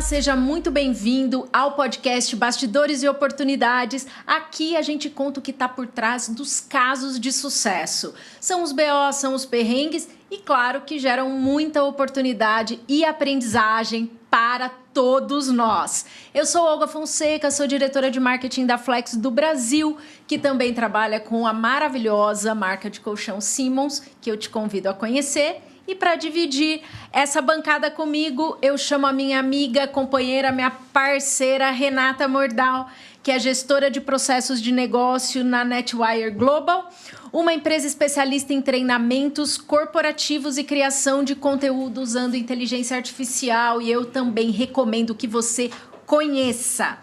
seja muito bem-vindo ao podcast Bastidores e Oportunidades. Aqui a gente conta o que está por trás dos casos de sucesso. São os BO, são os perrengues e, claro, que geram muita oportunidade e aprendizagem para todos nós. Eu sou Olga Fonseca, sou diretora de marketing da Flex do Brasil, que também trabalha com a maravilhosa marca de colchão Simmons, que eu te convido a conhecer. E para dividir essa bancada comigo, eu chamo a minha amiga, companheira, minha parceira, Renata Mordal, que é gestora de processos de negócio na Netwire Global, uma empresa especialista em treinamentos corporativos e criação de conteúdo usando inteligência artificial, e eu também recomendo que você conheça.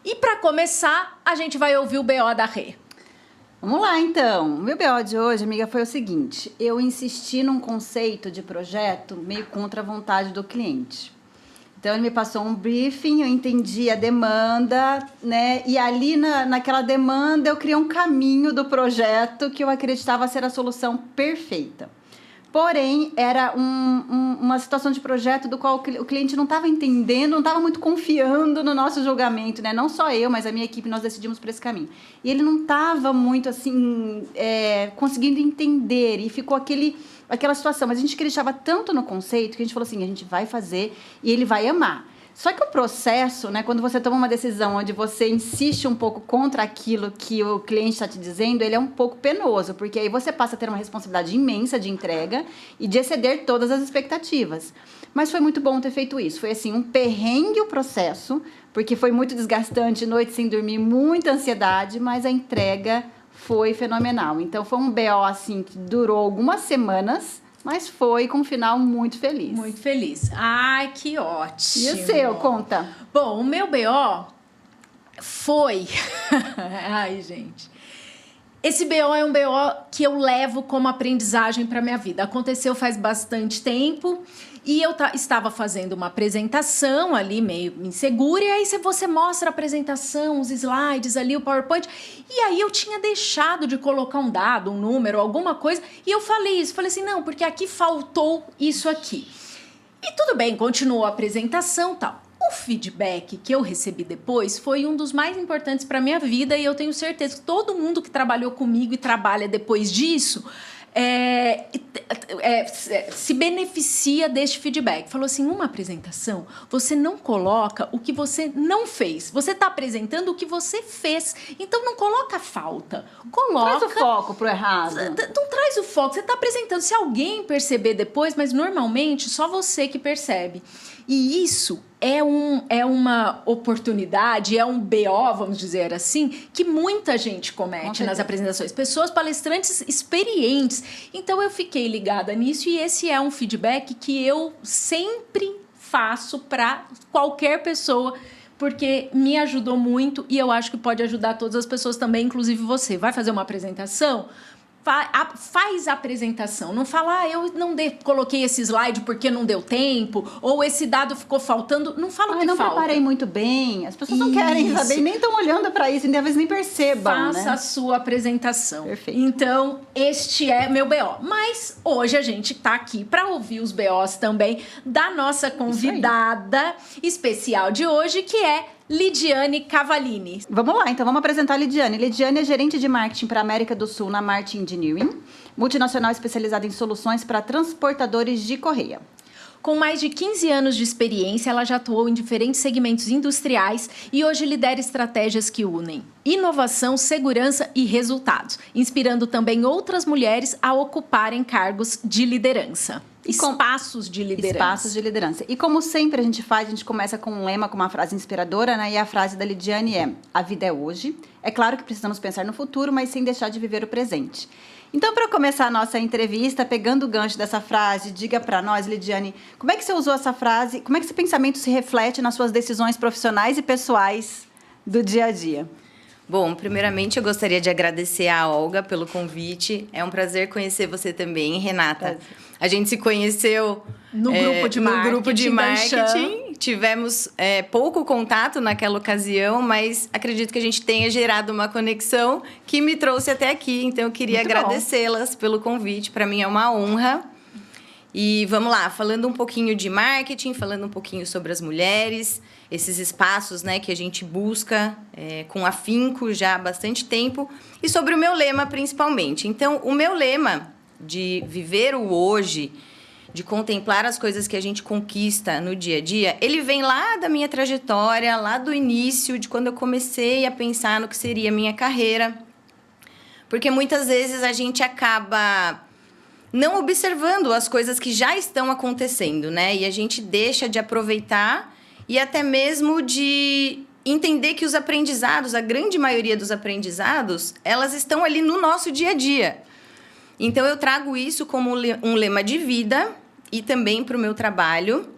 E para começar, a gente vai ouvir o BO da Rê. Vamos lá, então. O meu BO de hoje, amiga, foi o seguinte. Eu insisti num conceito de projeto meio contra a vontade do cliente. Então, ele me passou um briefing, eu entendi a demanda, né? E ali, naquela demanda, eu criei um caminho do projeto que eu acreditava ser a solução perfeita. Porém, era uma situação de projeto do qual o cliente não estava entendendo, não estava muito confiando no nosso julgamento, né? Não só eu, mas a minha equipe, nós decidimos por esse caminho. E ele não estava muito, assim, conseguindo entender, e ficou aquela situação. Mas a gente acreditava tanto no conceito que a gente falou assim, a gente vai fazer e ele vai amar. Só que o processo, né, quando você toma uma decisão onde você insiste um pouco contra aquilo que o cliente está te dizendo, ele é um pouco penoso, porque aí você passa a ter uma responsabilidade imensa de entrega e de exceder todas as expectativas. Mas foi muito bom ter feito isso. Foi assim, um perrengue o processo, porque foi muito desgastante, noite sem dormir, muita ansiedade, mas a entrega foi fenomenal. Então foi um BO assim, que durou algumas semanas, mas foi com um final muito feliz. Muito feliz. Ai, que ótimo. E o seu? Conta. Bom, o meu BO foi... Ai, gente. Esse BO é um BO que eu levo como aprendizagem para minha vida. Aconteceu faz bastante tempo e eu estava fazendo uma apresentação ali meio insegura, e aí você mostra a apresentação, os slides ali, o PowerPoint, e aí eu tinha deixado de colocar um dado, um número, alguma coisa, e eu falei isso, falei assim, não, porque aqui faltou isso aqui. E tudo bem, continuou a apresentação e tal. O feedback que eu recebi depois foi um dos mais importantes para a minha vida, e eu tenho certeza que todo mundo que trabalhou comigo e trabalha depois disso se beneficia deste feedback. Falou assim, uma apresentação, você não coloca o que você não fez. Você está apresentando o que você fez. Então, não coloca falta. Coloca... Traz o foco pro errado. Não traz o foco. Você está apresentando. Se alguém perceber depois, mas normalmente só você que percebe. E isso é uma oportunidade, é um BO, vamos dizer assim, que muita gente comete nas apresentações. Pessoas, palestrantes experientes. Então, eu fiquei ligada nisso, e esse é um feedback que eu sempre faço para qualquer pessoa, porque me ajudou muito e eu acho que pode ajudar todas as pessoas também, inclusive você. Vai fazer uma apresentação? Faz a apresentação, não fala, eu não coloquei esse slide porque não deu tempo, ou esse dado ficou faltando, não fala o que não falta. Preparei muito bem, as pessoas não querem saber, nem estão olhando para isso, talvez nem percebam, Faça a sua apresentação. Perfeito. Então, este é meu BO. Mas hoje a gente tá aqui para ouvir os BOs também da nossa convidada especial de hoje, que é Lidiane Cavallini. Vamos lá, então vamos apresentar a Lidiane. Lidiane é gerente de marketing para a América do Sul na Martin Engineering, multinacional especializada em soluções para transportadores de correia. Com mais de 15 anos de experiência, ela já atuou em diferentes segmentos industriais e hoje lidera estratégias que unem inovação, segurança e resultados, inspirando também outras mulheres a ocuparem cargos de liderança. Espaços de liderança. Espaços de liderança. E como sempre a gente faz, a gente começa com um lema, com uma frase inspiradora, né? E a frase da Lidiane é: a vida é hoje. É claro que precisamos pensar no futuro, mas sem deixar de viver o presente. Então, para começar a nossa entrevista, pegando o gancho dessa frase, diga para nós, Lidiane, como é que você usou essa frase, como é que esse pensamento se reflete nas suas decisões profissionais e pessoais do dia a dia? Bom, primeiramente eu gostaria de agradecer a Olga pelo convite. É um prazer conhecer você também, Renata. Prazer. A gente se conheceu no grupo de marketing. Tivemos pouco contato naquela ocasião, mas acredito que a gente tenha gerado uma conexão que me trouxe até aqui. Então, eu queria agradecê-las pelo convite. Para mim é uma honra. E vamos lá, falando um pouquinho de marketing, falando um pouquinho sobre as mulheres, esses espaços, né, que a gente busca com afinco já há bastante tempo, e sobre o meu lema principalmente. Então, o meu lema de viver o hoje, de contemplar as coisas que a gente conquista no dia a dia, ele vem lá da minha trajetória, lá do início, de quando eu comecei a pensar no que seria a minha carreira. Porque muitas vezes a gente acaba não observando as coisas que já estão acontecendo, né? E a gente deixa de aproveitar e até mesmo de entender que os aprendizados, a grande maioria dos aprendizados, elas estão ali no nosso dia a dia. Então, eu trago isso como um lema de vida e também para o meu trabalho,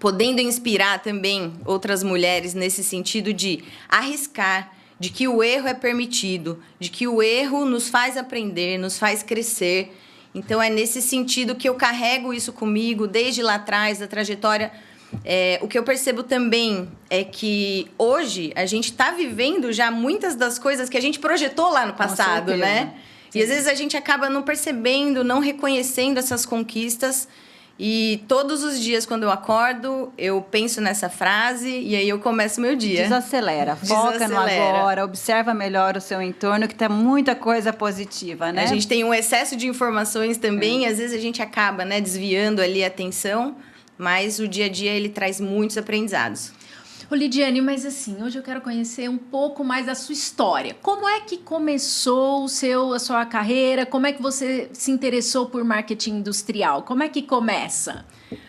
podendo inspirar também outras mulheres nesse sentido de arriscar, de que o erro é permitido, de que o erro nos faz aprender, nos faz crescer. Então, é nesse sentido que eu carrego isso comigo desde lá atrás, da trajetória. O que eu percebo também é que hoje a gente está vivendo já muitas das coisas que a gente projetou lá no passado, né? Sim. E às vezes a gente acaba não percebendo, não reconhecendo essas conquistas. E todos os dias, quando eu acordo, eu penso nessa frase e aí eu começo o meu dia. Desacelera, foca no agora, observa melhor o seu entorno, que tem muita coisa positiva, né? A gente tem um excesso de informações também, e às vezes a gente acaba, né, desviando ali a atenção, mas o dia a dia ele traz muitos aprendizados. Ô, Lidiane, mas assim, hoje eu quero conhecer um pouco mais da sua história. Como é que começou a sua carreira? Como é que você se interessou por marketing industrial? Como é que começa?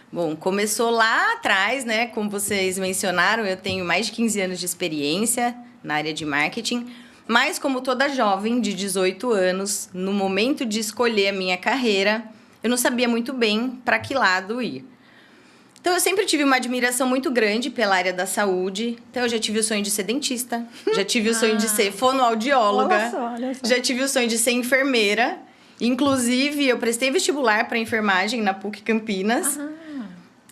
Bom, começou lá atrás, né? Como vocês mencionaram, eu tenho mais de 15 anos de experiência na área de marketing, mas como toda jovem de 18 anos, no momento de escolher a minha carreira, eu não sabia muito bem para que lado ir. Então, eu sempre tive uma admiração muito grande pela área da saúde. Então, eu já tive o sonho de ser dentista, já tive o sonho de ser fonoaudióloga, olha só. já tive o sonho de ser enfermeira. Inclusive, eu prestei vestibular para enfermagem na PUC Campinas.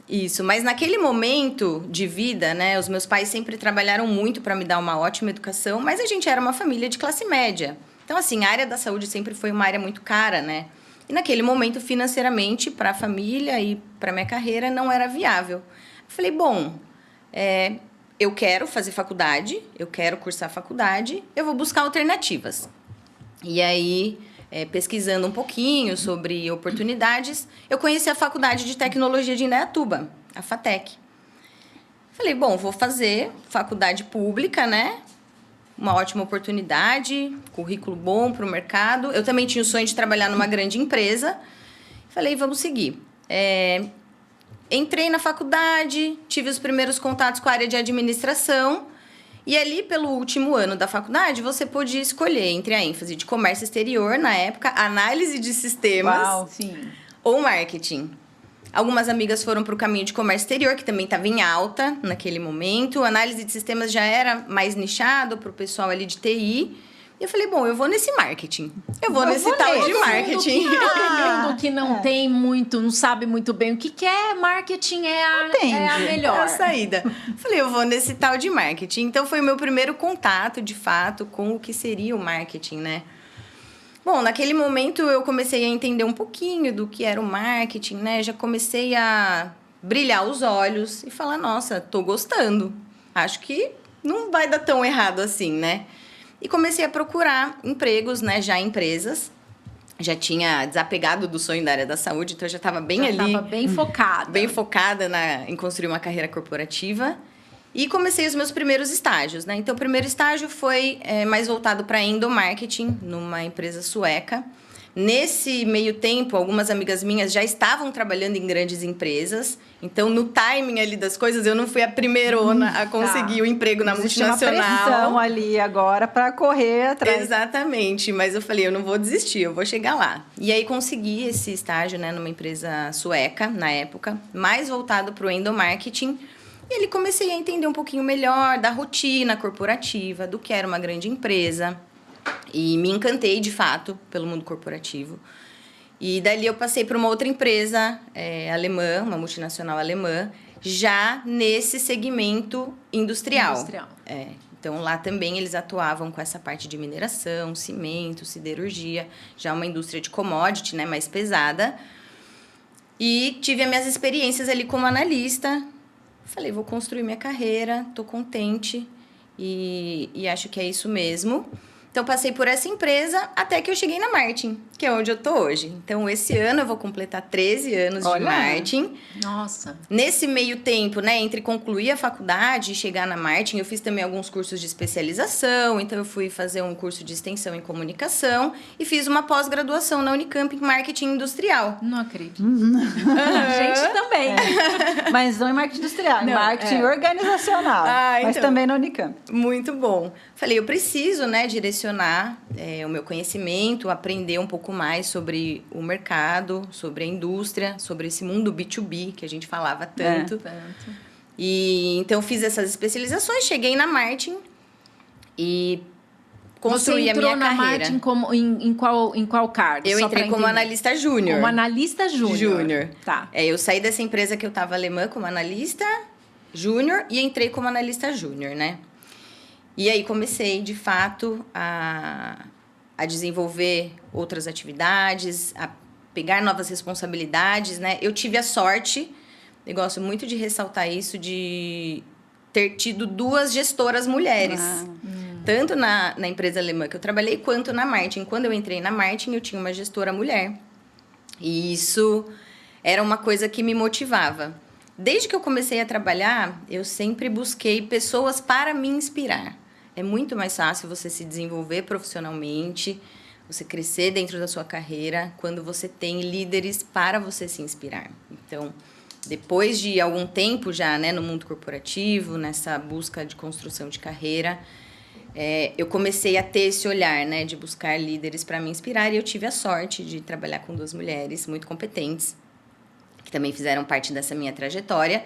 Isso, mas naquele momento de vida, né, os meus pais sempre trabalharam muito para me dar uma ótima educação, mas a gente era uma família de classe média. Então, assim, a área da saúde sempre foi uma área muito cara, né? E naquele momento, financeiramente, para a família e para minha carreira, não era viável. Falei, bom, eu quero fazer faculdade, eu quero cursar faculdade, eu vou buscar alternativas. E aí, pesquisando um pouquinho sobre oportunidades, eu conheci a Faculdade de Tecnologia de Indaiatuba, a FATEC. Falei, bom, vou fazer faculdade pública, né? Uma ótima oportunidade, currículo bom para o mercado. Eu também tinha o sonho de trabalhar numa grande empresa. Falei, vamos seguir. Entrei na faculdade, tive os primeiros contatos com a área de administração. E ali, pelo último ano da faculdade, você podia escolher entre a ênfase de comércio exterior, na época, análise de sistemas. Uau, sim. Ou marketing. Algumas amigas foram para o caminho de comércio exterior, que também estava em alta naquele momento. Análise de sistemas já era mais nichado para o pessoal ali de TI. E eu falei, bom, eu vou nesse marketing. Eu vou nesse tal de marketing. Todo mundo que não tem muito, não sabe muito bem o que é, marketing é a melhor. É a saída. Falei, eu vou nesse tal de marketing. Então, foi o meu primeiro contato, de fato, com o que seria o marketing, né? Bom, naquele momento eu comecei a entender um pouquinho do que era o marketing, né? Já comecei a brilhar os olhos e falar, nossa, tô gostando. Acho que não vai dar tão errado assim, né? E comecei a procurar empregos, né? Já em empresas. Já tinha desapegado do sonho da área da saúde, então eu já estava bem ali. Estava bem focada. Bem focada em construir uma carreira corporativa. E comecei os meus primeiros estágios, né? Então, o primeiro estágio foi mais voltado para endomarketing, numa empresa sueca. Nesse meio tempo, algumas amigas minhas já estavam trabalhando em grandes empresas. Então, no timing ali das coisas, eu não fui a primeirona a conseguir o emprego na multinacional. Uma pressão ali agora para correr atrás. Exatamente, mas eu falei, eu não vou desistir, eu vou chegar lá. E aí, consegui esse estágio, né, numa empresa sueca, na época, mais voltado para o endomarketing. E ali comecei a entender um pouquinho melhor da rotina corporativa, do que era uma grande empresa. E me encantei, de fato, pelo mundo corporativo. E dali eu passei para uma outra empresa alemã, uma multinacional alemã, já nesse segmento industrial. Então, lá também eles atuavam com essa parte de mineração, cimento, siderurgia, já uma indústria de commodity, né, mais pesada. E tive as minhas experiências ali como analista. Falei, vou construir minha carreira, tô contente e acho que é isso mesmo. Então, passei por essa empresa até que eu cheguei na Martin, que é onde eu tô hoje. Então, esse ano eu vou completar 13 anos de Martin. Nossa! Nesse meio tempo, né, entre concluir a faculdade e chegar na Martin, eu fiz também alguns cursos de especialização. Então, eu fui fazer um curso de extensão em comunicação e fiz uma pós-graduação na Unicamp em marketing industrial. Não acredito. Gente, também. Mas não em marketing industrial, em Não, marketing organizacional. Mas então. também na Unicamp. Muito bom. Falei, eu preciso, né, direcionar o meu conhecimento, aprender um pouco mais sobre o mercado, sobre a indústria, sobre esse mundo B2B que a gente falava tanto. E então fiz essas especializações, cheguei na Martin e construí a minha carreira. Você entrou na Martin em qual cargo? Eu entrei como analista júnior. Como analista júnior. Tá. Eu saí dessa empresa que eu estava alemã como analista júnior e entrei como analista júnior, né? E aí comecei, de fato, a desenvolver outras atividades, a pegar novas responsabilidades, né? Eu tive a sorte, eu gosto muito de ressaltar isso, de ter tido 2 gestoras mulheres. Tanto na empresa alemã que eu trabalhei, quanto na Martin. Quando eu entrei na Martin, eu tinha uma gestora mulher. E isso era uma coisa que me motivava. Desde que eu comecei a trabalhar, eu sempre busquei pessoas para me inspirar. É muito mais fácil você se desenvolver profissionalmente, você crescer dentro da sua carreira, quando você tem líderes para você se inspirar. Então, depois de algum tempo já, né, no mundo corporativo, nessa busca de construção de carreira, eu comecei a ter esse olhar, né, de buscar líderes para me inspirar. E eu tive a sorte de trabalhar com 2 mulheres muito competentes, que também fizeram parte dessa minha trajetória.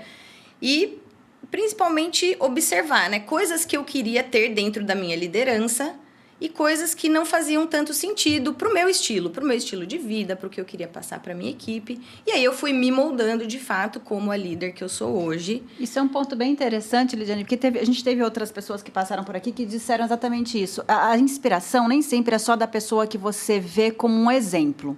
E principalmente observar, né, coisas que eu queria ter dentro da minha liderança e coisas que não faziam tanto sentido pro meu estilo de vida, pro que eu queria passar para minha equipe. E aí eu fui me moldando de fato como a líder que eu sou hoje. Isso é um ponto bem interessante, Lidiane, porque a gente teve outras pessoas que passaram por aqui que disseram exatamente isso. A inspiração nem sempre é só da pessoa que você vê como um exemplo.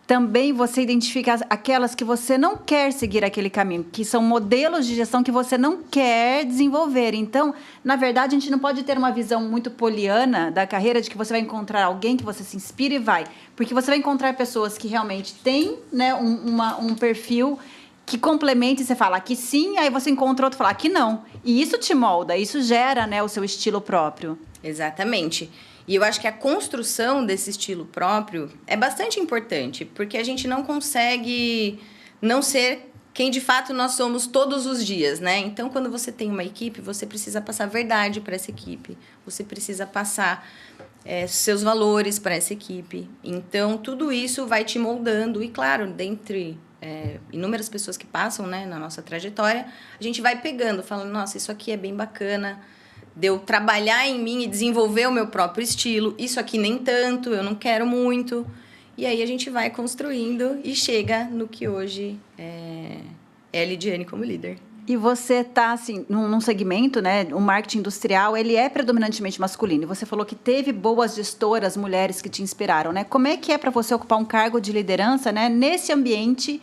Também você identifica aquelas que você não quer seguir aquele caminho, que são modelos de gestão que você não quer desenvolver. Então, na verdade, a gente não pode ter uma visão muito poliana da carreira de que você vai encontrar alguém que você se inspire e vai. Porque você vai encontrar pessoas que realmente têm, né, um perfil que complementa e você fala que sim, aí você encontra outro e fala que não. E isso te molda, isso gera, né, o seu estilo próprio. Exatamente. E eu acho que a construção desse estilo próprio é bastante importante, porque a gente não consegue não ser quem de fato nós somos todos os dias, né? Então, quando você tem uma equipe, você precisa passar verdade para essa equipe, você precisa passar seus valores para essa equipe. Então, tudo isso vai te moldando e, claro, dentre inúmeras pessoas que passam, né, na nossa trajetória, a gente vai pegando, falando, nossa, isso aqui é bem bacana, de eu trabalhar em mim e desenvolver o meu próprio estilo. Isso aqui nem tanto, eu não quero muito. E aí a gente vai construindo e chega no que hoje é a Lidiane como líder. E você está, assim, num segmento, né, o marketing industrial, ele é predominantemente masculino. E você falou que teve boas gestoras, mulheres que te inspiraram, né? Como é que é para você ocupar um cargo de liderança, né, nesse ambiente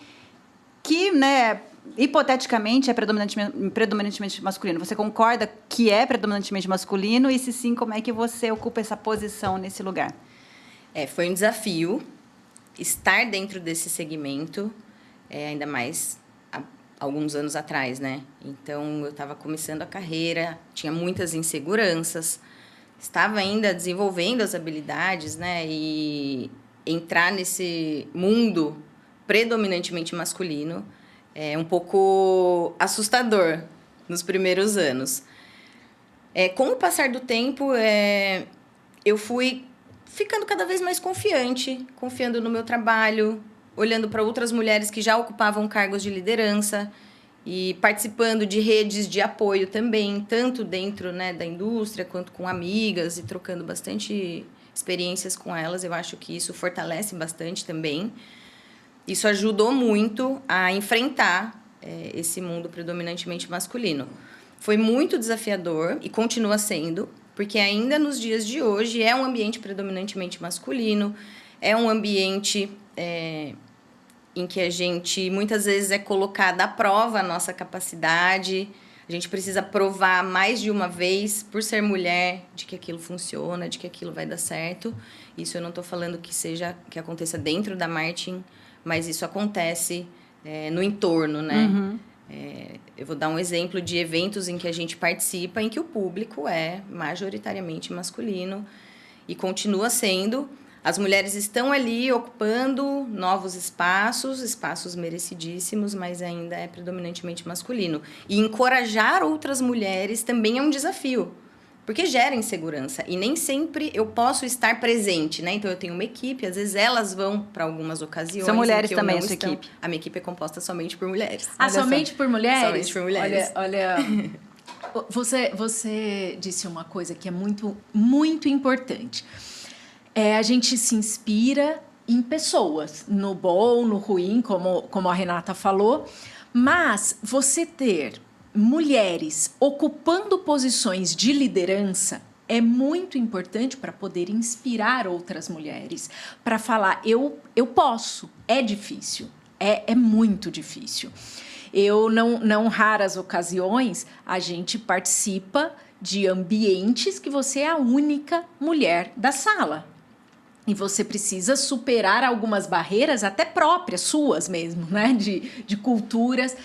que, né, hipoteticamente é predominantemente masculino? Você concorda que é predominantemente masculino? E se sim, como é que você ocupa essa posição nesse lugar? Foi um desafio estar dentro desse segmento, ainda mais há alguns anos atrás, né? Então, eu estava começando a carreira, tinha muitas inseguranças, estava ainda desenvolvendo as habilidades, né? E entrar nesse mundo predominantemente masculino é um pouco assustador nos primeiros anos. Com o passar do tempo, eu fui ficando cada vez mais confiante, confiando no meu trabalho, olhando para outras mulheres que já ocupavam cargos de liderança e participando de redes de apoio também, tanto dentro, né, da indústria quanto com amigas e trocando bastante experiências com elas. Eu acho que isso fortalece bastante também. Isso ajudou muito a enfrentar esse mundo predominantemente masculino. Foi muito desafiador e continua sendo, porque ainda nos dias de hoje é um ambiente predominantemente masculino, é um ambiente em que a gente muitas vezes é colocada à prova a nossa capacidade. A gente precisa provar mais de uma vez, por ser mulher, de que aquilo funciona, de que aquilo vai dar certo. Isso eu não estou falando que aconteça dentro da marketing, mas isso acontece no entorno, né? Uhum. Eu vou dar um exemplo de eventos em que a gente participa, em que o público é majoritariamente masculino e continua sendo. As mulheres estão ali ocupando novos espaços merecidíssimos, mas ainda é predominantemente masculino. E encorajar outras mulheres também é um desafio, porque gera insegurança. E nem sempre eu posso estar presente, né? Então, eu tenho uma equipe, às vezes elas vão para algumas ocasiões. São mulheres em que também, eu não a sua estou. equipe? A minha equipe é composta somente por mulheres. Ah, somente por mulheres? Somente por mulheres. Olha, você disse uma coisa que é muito, muito importante. A gente se inspira em pessoas, no bom, no ruim, como a Renata falou, mas você ter mulheres ocupando posições de liderança é muito importante para poder inspirar outras mulheres, para falar, eu posso, é difícil, é muito difícil. Eu, não raras ocasiões, a gente participa de ambientes que você é a única mulher da sala. E você precisa superar algumas barreiras, até próprias, suas mesmo, né? De culturas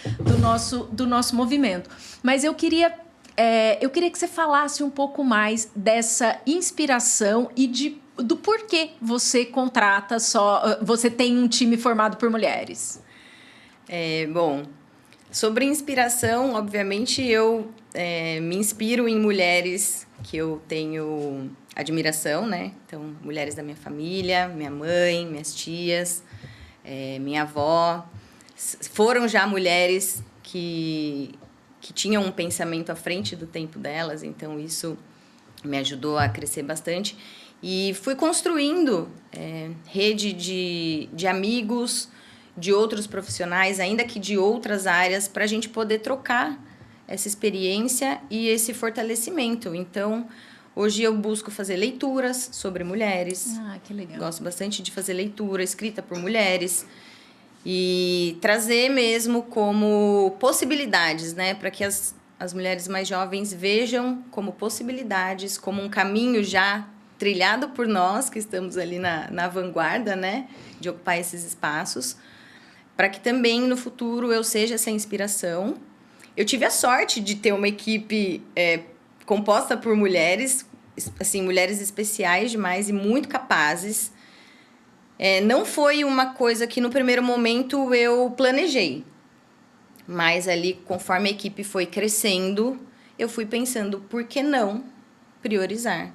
do nosso movimento. Mas eu queria que você falasse um pouco mais dessa inspiração e do porquê você contrata você tem um time formado por mulheres. Bom, sobre inspiração, obviamente eu me inspiro em mulheres que eu tenho admiração, né? Então, mulheres da minha família, minha mãe, minhas tias, minha avó, foram já mulheres que tinham um pensamento à frente do tempo delas, então isso me ajudou a crescer bastante. E fui construindo rede de amigos, de outros profissionais, ainda que de outras áreas, para a gente poder trocar essa experiência e esse fortalecimento. Então, hoje eu busco fazer leituras sobre mulheres. Ah, que legal. Gosto bastante de fazer leitura escrita por mulheres e trazer mesmo como possibilidades, né? Para que as mulheres mais jovens vejam como possibilidades, como um caminho já trilhado por nós, que estamos ali na vanguarda, né? De ocupar esses espaços, para que também no futuro eu seja essa inspiração. Eu tive a sorte de ter uma equipe composta por mulheres, assim, mulheres especiais demais e muito capazes. Não foi uma coisa que no primeiro momento eu planejei, mas ali, conforme a equipe foi crescendo, eu fui pensando, por que não priorizar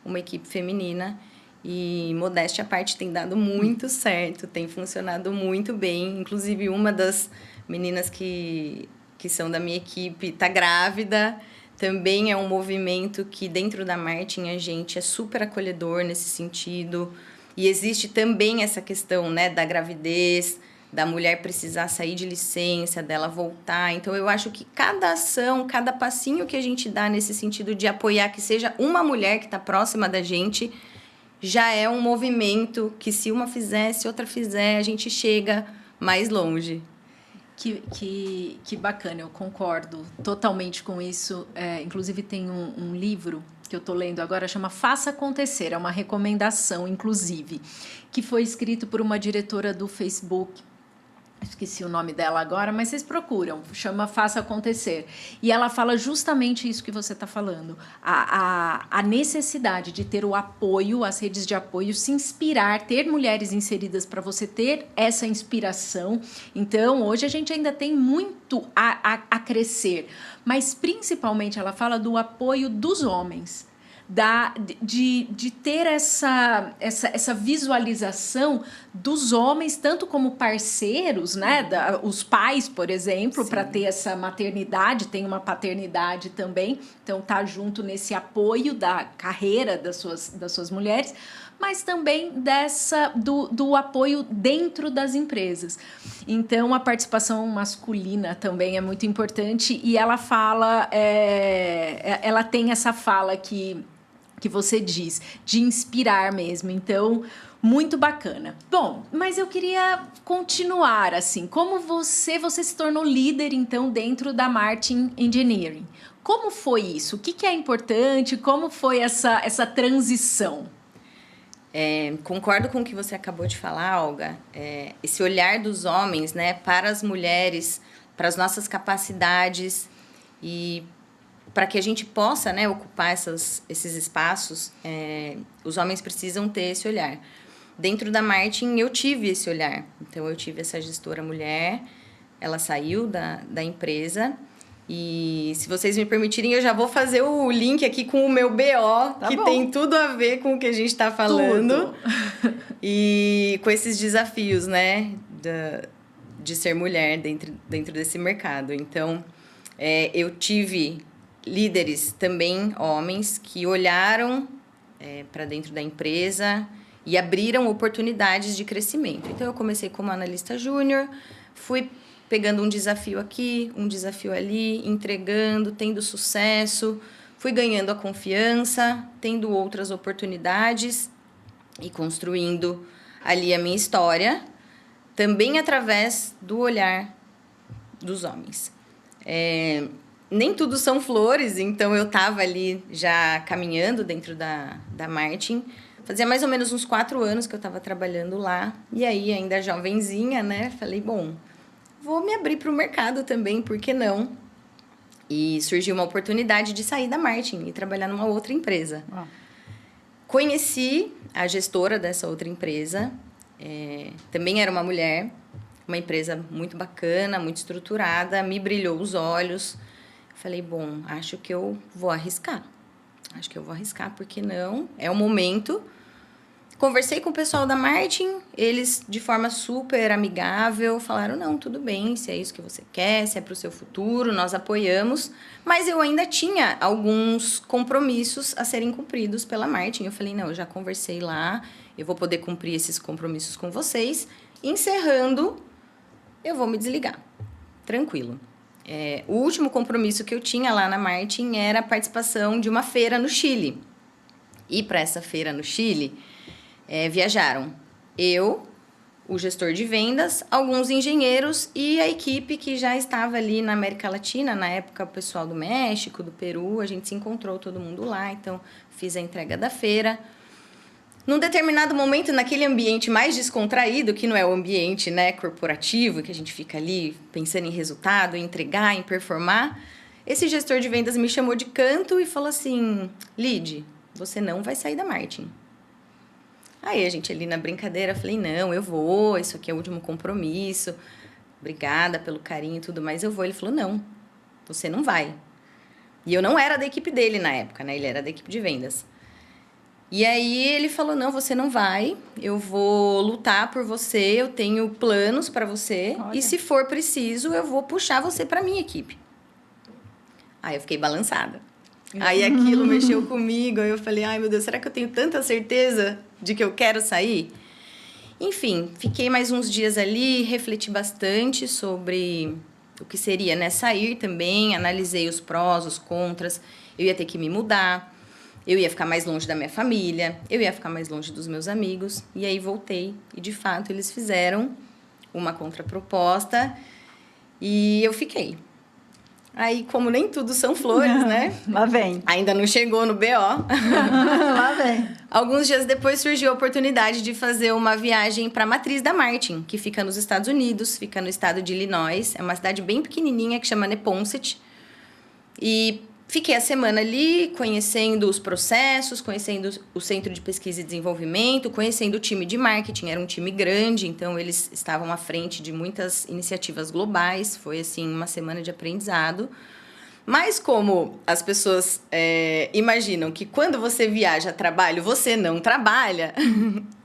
uma equipe feminina? E, modéstia à parte, tem dado muito certo, tem funcionado muito bem. Inclusive, uma das meninas que são da minha equipe está grávida. Também é um movimento que, dentro da marketing, a gente é super acolhedor nesse sentido. E existe também essa questão, né, da gravidez, da mulher precisar sair de licença, dela voltar. Então, eu acho que cada ação, cada passinho que a gente dá nesse sentido de apoiar que seja uma mulher que está próxima da gente, já é um movimento que, se uma fizer, se outra fizer, a gente chega mais longe. Que bacana, eu concordo totalmente com isso. Inclusive, tem um livro que eu estou lendo agora, chama Faça Acontecer, é uma recomendação, inclusive, que foi escrito por uma diretora do Facebook. Esqueci o nome dela agora, mas vocês procuram, chama Faça Acontecer. E ela fala justamente isso que você está falando, a necessidade de ter o apoio, as redes de apoio, se inspirar, ter mulheres inseridas para você ter essa inspiração. Então, hoje a gente ainda tem muito a crescer, mas principalmente ela fala do apoio dos homens. De ter essa visualização dos homens, tanto como parceiros, né? Os pais, por exemplo, para ter essa maternidade, tem uma paternidade também, então tá junto nesse apoio da carreira das suas mulheres, mas também do apoio dentro das empresas. Então, a participação masculina também é muito importante, e ela fala, ela tem essa fala que você diz, de inspirar mesmo. Então, Muito bacana. Bom, mas eu queria continuar assim. Como você se tornou líder, então, dentro da Martin Engineering? Como foi isso? O que é importante? Como foi essa transição? Concordo com o que você acabou de falar, Olga. Esse olhar dos homens, né, para as mulheres, para as nossas capacidades e para que a gente possa, né, ocupar esses espaços, os homens precisam ter esse olhar. Dentro da Martin, eu tive esse olhar. Então, eu tive essa gestora mulher, ela saiu da empresa. E, se vocês me permitirem, eu já vou fazer o link aqui com o meu BO, Tá que bom. tem tudo a ver com o que a gente está falando. Tudo. E com esses desafios, né, de ser mulher dentro desse mercado. Então, eu tive líderes também, homens, que olharam para dentro da empresa e abriram oportunidades de crescimento. Então, eu comecei como analista júnior, fui pegando um desafio aqui, um desafio ali, entregando, tendo sucesso, fui ganhando a confiança, tendo outras oportunidades e construindo ali a minha história, também através do olhar dos homens. Nem tudo são flores, então eu estava ali já caminhando dentro da Martin. Fazia mais ou menos uns 4 anos que eu estava trabalhando lá. E aí, ainda jovenzinha, né? Falei, bom, vou me abrir para o mercado também, por que não? E surgiu uma oportunidade de sair da Martin e trabalhar numa outra empresa. Ah. Conheci a gestora dessa outra empresa. Também era uma mulher. Uma empresa muito bacana, muito estruturada. Me brilhou os olhos. Falei, bom, acho que eu vou arriscar. Por que não? É o momento. Conversei com o pessoal da Martin, eles, de forma super amigável, falaram, não, tudo bem, se é isso que você quer, se é para o seu futuro, nós apoiamos. Mas eu ainda tinha alguns compromissos a serem cumpridos pela Martin. Eu falei, não, eu já conversei lá, eu vou poder cumprir esses compromissos com vocês. Encerrando, eu vou me desligar. Tranquilo. O último compromisso que eu tinha lá na Martin era a participação de uma feira no Chile. E para essa feira no Chile, viajaram eu, o gestor de vendas, alguns engenheiros e a equipe que já estava ali na América Latina. Na época, o pessoal do México, do Peru, a gente se encontrou todo mundo lá. Então, fiz a entrega da feira. Num determinado momento, naquele ambiente mais descontraído, que não é o ambiente, né, corporativo, que a gente fica ali pensando em resultado, em entregar, em performar, esse gestor de vendas me chamou de canto e falou assim, Lid, você não vai sair da Martin. Aí a gente ali na brincadeira, falei, não, eu vou, isso aqui é o último compromisso, obrigada pelo carinho e tudo mais, eu vou. Ele falou, não, você não vai. E eu não era da equipe dele na época, né, ele era da equipe de vendas. E aí ele falou, não, você não vai, eu vou lutar por você, eu tenho planos para você. Olha. E se for preciso, eu vou puxar você para minha equipe. Aí eu fiquei balançada. Aí aquilo mexeu comigo, aí eu falei, ai meu Deus, será que eu tenho tanta certeza de que eu quero sair? Enfim, fiquei mais uns dias ali, refleti bastante sobre o que seria, né, sair também, analisei os prós, os contras, eu ia ter que me mudar. Eu ia ficar mais longe da minha família, eu ia ficar mais longe dos meus amigos. E aí voltei e, de fato, eles fizeram uma contraproposta e eu fiquei. Aí, como nem tudo são flores, né? Lá vem. Ainda não chegou no BO. Lá vem. Alguns dias depois surgiu a oportunidade de fazer uma viagem para a matriz da Martin, que fica nos Estados Unidos, fica no estado de Illinois. É uma cidade bem pequenininha que chama Neponset. E fiquei a semana ali, conhecendo os processos, conhecendo o Centro de Pesquisa e Desenvolvimento, conhecendo o time de marketing. Era um time grande, então eles estavam à frente de muitas iniciativas globais. Foi, assim, uma semana de aprendizado. Mas como as pessoas imaginam que quando você viaja a trabalho, você não trabalha...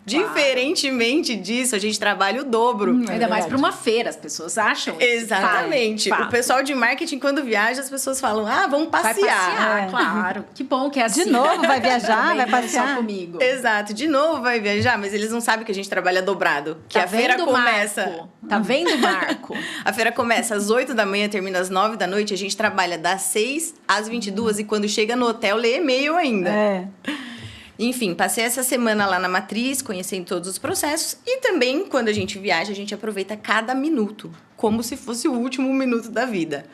Diferentemente disso, a gente trabalha o dobro. Ainda mais para uma feira, as pessoas acham. Exatamente. Fato. O pessoal de marketing, quando viaja, as pessoas falam, vamos passear. Vai passear, claro. Que bom que é assim. De novo vai viajar, vai passear. Só comigo. Exato. De novo vai viajar, mas eles não sabem que a gente trabalha dobrado. Que tá a feira começa... Marco? Tá vendo, Marco? A feira começa às 8 da manhã, termina às 9 da noite. A gente trabalha das 6 às 22 e quando chega no hotel, lê e-mail ainda. Enfim, passei essa semana lá na matriz, conhecendo todos os processos. E também, quando a gente viaja, a gente aproveita cada minuto, como se fosse o último minuto da vida.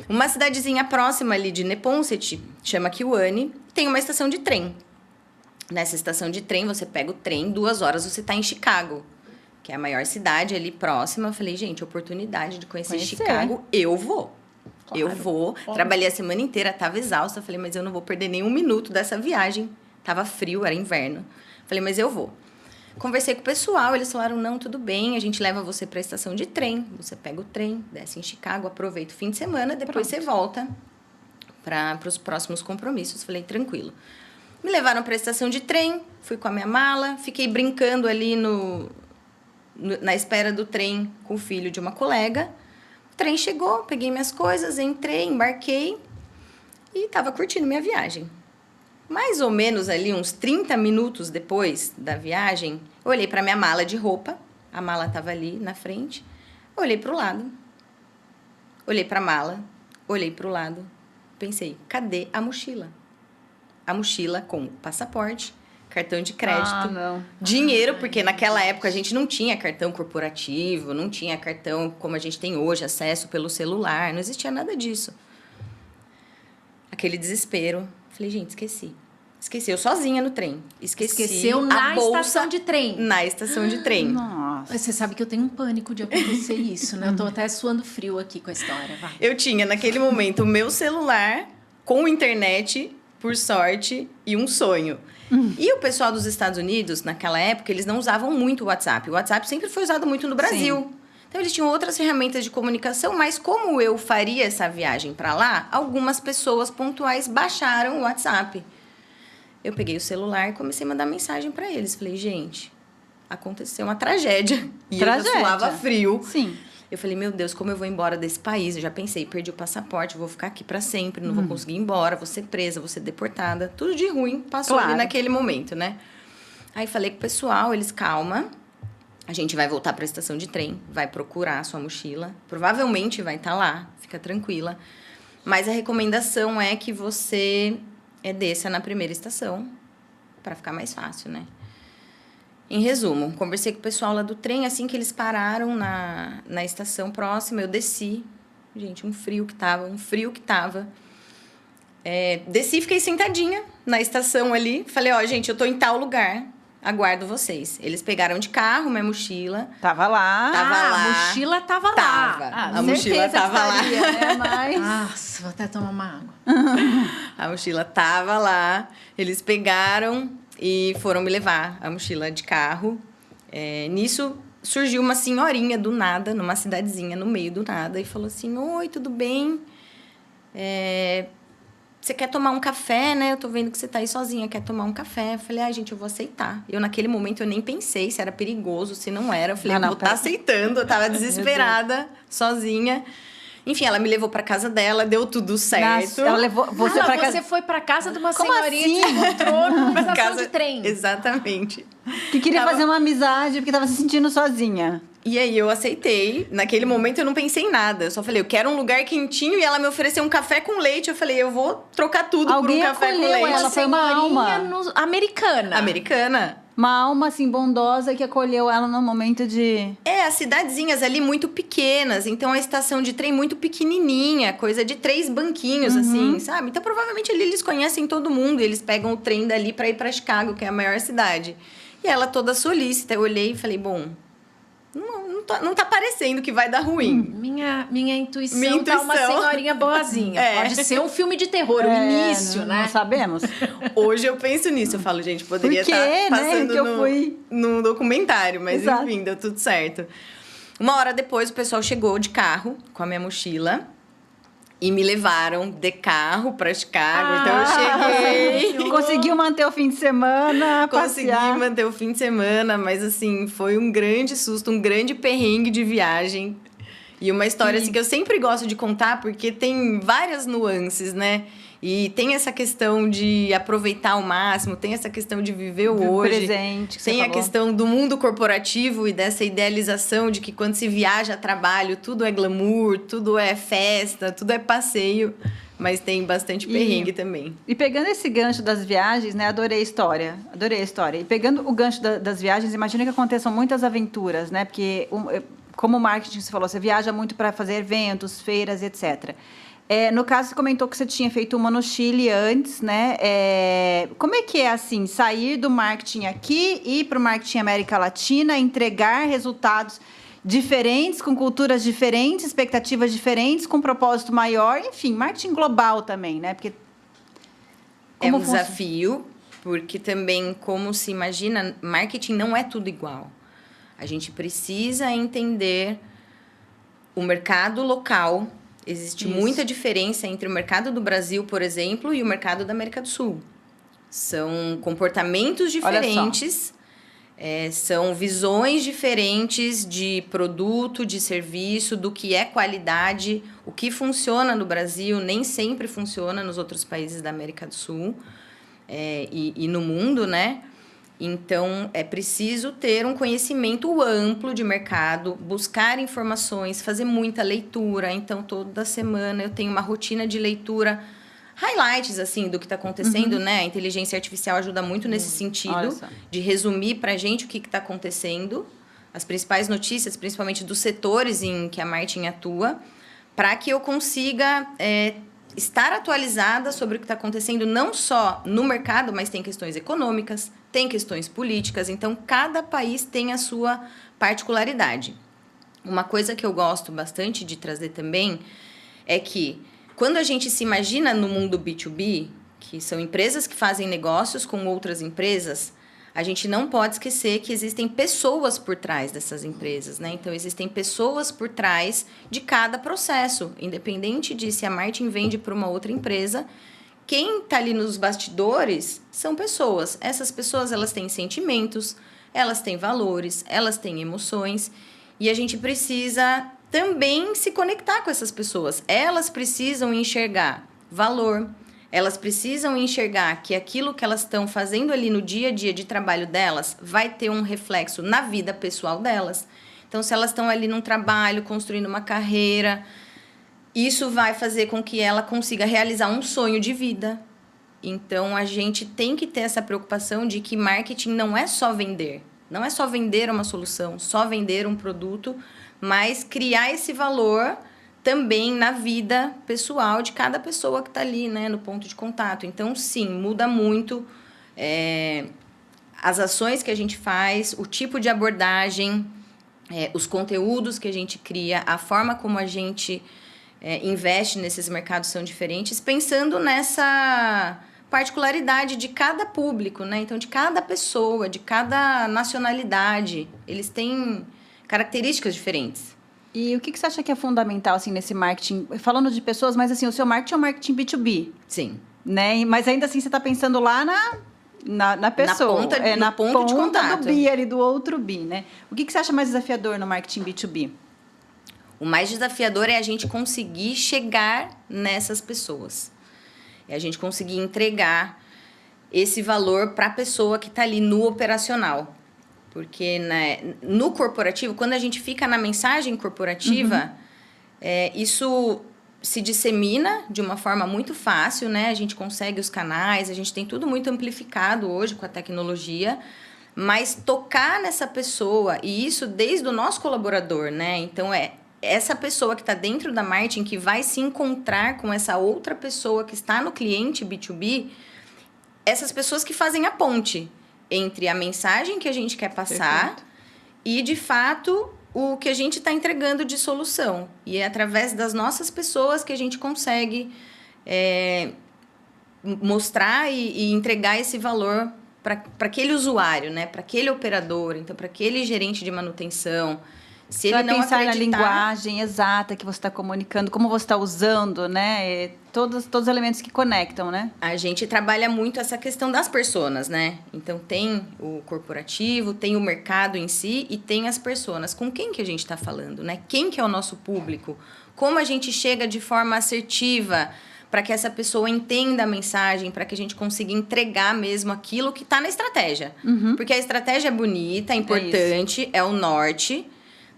Uma cidadezinha próxima ali de Neponset, chama Kewaunee, tem uma estação de trem. Nessa estação de trem, você pega o trem, 2 horas você está em Chicago, que é a maior cidade ali próxima. Eu falei, gente, oportunidade de conhecer Chicago, eu vou. Claro. Eu vou. Trabalhei a semana inteira, estava exausta. Falei, mas eu não vou perder nenhum minuto dessa viagem. Tava frio, era inverno. Falei, mas eu vou. Conversei com o pessoal, eles falaram, não, tudo bem, a gente leva você para a estação de trem. Você pega o trem, desce em Chicago, aproveita o fim de semana, depois você volta para os próximos compromissos. Falei, tranquilo. Me levaram para a estação de trem, fui com a minha mala, fiquei brincando ali na espera do trem com o filho de uma colega. O trem chegou, peguei minhas coisas, entrei, embarquei e estava curtindo minha viagem. Mais ou menos ali, uns 30 minutos depois da viagem, eu olhei para minha mala de roupa. A mala estava ali na frente. Olhei para o lado. Olhei para a mala. Olhei para o lado. Pensei, cadê a mochila? A mochila com passaporte, cartão de crédito, dinheiro, porque naquela época a gente não tinha cartão corporativo, não tinha cartão como a gente tem hoje, acesso pelo celular, não existia nada disso. Aquele desespero. Falei, gente, esqueci. Esqueci, eu sozinha no trem. Esqueceu na estação de trem. Na estação de trem. Nossa. Você sabe que eu tenho um pânico de acontecer isso, né? Eu tô até suando frio aqui com a história. Vai. Eu tinha, naquele momento, o meu celular com internet, por sorte, e um sonho. E o pessoal dos Estados Unidos, naquela época, eles não usavam muito o WhatsApp. O WhatsApp sempre foi usado muito no Brasil. Sim. Então, eles tinham outras ferramentas de comunicação, mas como eu faria essa viagem para lá, algumas pessoas pontuais baixaram o WhatsApp. Eu peguei o celular e comecei a mandar mensagem para eles. Falei, gente, aconteceu uma tragédia. E eu já suava frio. Sim. Eu falei, meu Deus, como eu vou embora desse país? Eu já pensei, perdi o passaporte, vou ficar aqui para sempre, não vou conseguir ir embora, vou ser presa, vou ser deportada. Tudo de ruim passou ali naquele momento, né? Aí falei com o pessoal, eles, calma. A gente vai voltar para a estação de trem, vai procurar a sua mochila. Provavelmente vai estar lá, fica tranquila. Mas a recomendação é que você desça na primeira estação, para ficar mais fácil, né? Em resumo, conversei com o pessoal lá do trem, assim que eles pararam na estação próxima, eu desci. Gente, um frio que tava. Desci e fiquei sentadinha na estação ali. Falei, gente, eu tô em tal lugar. Aguardo vocês. Eles pegaram de carro minha mochila. Tava lá. A mochila tava lá. A mochila tava lá. Né? Mas... Nossa, vou até tomar uma água. A mochila tava lá. Eles pegaram e foram me levar a mochila de carro. Nisso, surgiu uma senhorinha do nada, numa cidadezinha no meio do nada. E falou assim, oi, tudo bem? Você quer tomar um café, né? Eu tô vendo que você tá aí sozinha, quer tomar um café. Eu falei, gente, eu vou aceitar. Naquele momento, eu nem pensei se era perigoso, se não era. Eu falei, vou estar aceitando. Eu tava desesperada, sozinha. Enfim, ela me levou pra casa dela, deu tudo certo. Nossa, ela levou você pra casa... Você foi pra casa de uma Como senhorinha assim? que encontrou numa estação de trem. Exatamente. Que queria fazer uma amizade, porque tava se sentindo sozinha. E aí, eu aceitei. Naquele momento, eu não pensei em nada. Eu só falei, eu quero um lugar quentinho. E ela me ofereceu um café com leite. Eu falei, eu vou trocar tudo por um café com leite. Ela foi uma alma. Americana. Americana. Uma alma, assim, bondosa que acolheu ela no momento de... As cidadezinhas ali muito pequenas. Então, a estação de trem muito pequenininha. Coisa de 3 banquinhos, assim, sabe? Então, provavelmente, ali eles conhecem todo mundo. E eles pegam o trem dali pra ir pra Chicago, que é a maior cidade. E ela toda solícita. Eu olhei e falei, bom... Não tá parecendo que vai dar ruim. Minha intuição tá uma senhorinha boazinha. Pode ser um filme de terror, o início, né? Não sabemos. Hoje eu penso nisso. Eu falo, gente, poderia estar passando num documentário. Mas, enfim, deu tudo certo. 1 hora depois, o pessoal chegou de carro com a minha mochila. E me levaram de carro para Chicago. Então, eu cheguei. Conseguiu manter o fim de semana, Consegui manter o fim de semana. Mas, assim, foi um grande susto, um grande perrengue de viagem. E uma história, assim, que eu sempre gosto de contar, porque tem várias nuances, né? E tem essa questão de aproveitar ao máximo, tem essa questão de viver o hoje. Presente, tem a questão do mundo corporativo e dessa idealização de que quando se viaja a trabalho, tudo é glamour, tudo é festa, tudo é passeio. mas tem bastante perrengue também. E pegando esse gancho das viagens, né? Adorei a história. E pegando o gancho das viagens, imagina que aconteçam muitas aventuras, né? Porque, como marketing, você falou, você viaja muito para fazer eventos, feiras, etc. No caso, você comentou que você tinha feito uma no Chile antes, né? Como é que é, assim, sair do marketing aqui, ir para o marketing América Latina, entregar resultados diferentes, com culturas diferentes, expectativas diferentes, com propósito maior, enfim, marketing global também, né? Porque é um desafio, porque também, como se imagina, marketing não é tudo igual. A gente precisa entender o mercado local. Existe muita diferença entre o mercado do Brasil, por exemplo, e o mercado da América do Sul. São comportamentos diferentes, são visões diferentes de produto, de serviço, do que é qualidade. O que funciona no Brasil nem sempre funciona nos outros países da América do Sul e no mundo, né? Então, é preciso ter um conhecimento amplo de mercado, buscar informações, fazer muita leitura. Então, toda semana eu tenho uma rotina de leitura, highlights, assim, do que está acontecendo, né? A inteligência artificial ajuda muito nesse sentido, de resumir para a gente o que está acontecendo, as principais notícias, principalmente dos setores em que a marketing atua, para que eu consiga estar atualizada sobre o que está acontecendo, não só no mercado, mas tem questões econômicas, tem questões políticas, então cada país tem a sua particularidade. Uma coisa que eu gosto bastante de trazer também é que quando a gente se imagina no mundo B2B, que são empresas que fazem negócios com outras empresas, a gente não pode esquecer que existem pessoas por trás dessas empresas, né? Então, existem pessoas por trás de cada processo, independente de se a marketing vende para uma outra empresa. Quem está ali nos bastidores são pessoas. Essas pessoas, elas têm sentimentos, elas têm valores, elas têm emoções. E a gente precisa também se conectar com essas pessoas. Elas precisam enxergar valor, elas precisam enxergar que aquilo que elas estão fazendo ali no dia a dia de trabalho delas vai ter um reflexo na vida pessoal delas. Então, se elas estão ali num trabalho, construindo uma carreira, isso vai fazer com que ela consiga realizar um sonho de vida. Então, a gente tem que ter essa preocupação de que marketing não é só vender. Não é só vender uma solução, só vender um produto, mas criar esse valor também na vida pessoal de cada pessoa que está ali, né, no ponto de contato. Então, sim, muda muito as ações que a gente faz, o tipo de abordagem, os conteúdos que a gente cria, a forma como a gente investe nesses mercados são diferentes, pensando nessa particularidade de cada público, né? Então, de cada pessoa, de cada nacionalidade, eles têm características diferentes. E o que você acha que é fundamental, assim, nesse marketing? Falando de pessoas, mas, assim, o seu marketing é um marketing B2B. Sim. Né? Mas, ainda assim, você está pensando lá na pessoa. Na ponta de contato. Do B ali, do outro B, né? O que você acha mais desafiador no marketing B2B? O mais desafiador é a gente conseguir chegar nessas pessoas. É a gente conseguir entregar esse valor para a pessoa que está ali no operacional. Porque, né, no corporativo, quando a gente fica na mensagem corporativa, isso se dissemina de uma forma muito fácil, né? A gente consegue os canais, a gente tem tudo muito amplificado hoje com a tecnologia, mas tocar nessa pessoa, e isso desde o nosso colaborador, né? Então, essa pessoa que está dentro da marketing, que vai se encontrar com essa outra pessoa que está no cliente B2B, essas pessoas que fazem a ponte entre a mensagem que a gente quer passar e, de fato, o que a gente está entregando de solução. E é através das nossas pessoas que a gente consegue mostrar e entregar esse valor para aquele usuário, né? Para aquele operador, então, para aquele gerente de manutenção. Se ele não pensar acreditar... na linguagem exata que você está comunicando, como você está usando, né? Todos os elementos que conectam, né? A gente trabalha muito essa questão das personas, né? Então, tem o corporativo, tem o mercado em si e tem as personas. Com quem que a gente está falando, né? Quem que é o nosso público? Como a gente chega de forma assertiva para que essa pessoa entenda a mensagem, para que a gente consiga entregar mesmo aquilo que está na estratégia. Porque a estratégia é bonita, é importante, é o norte...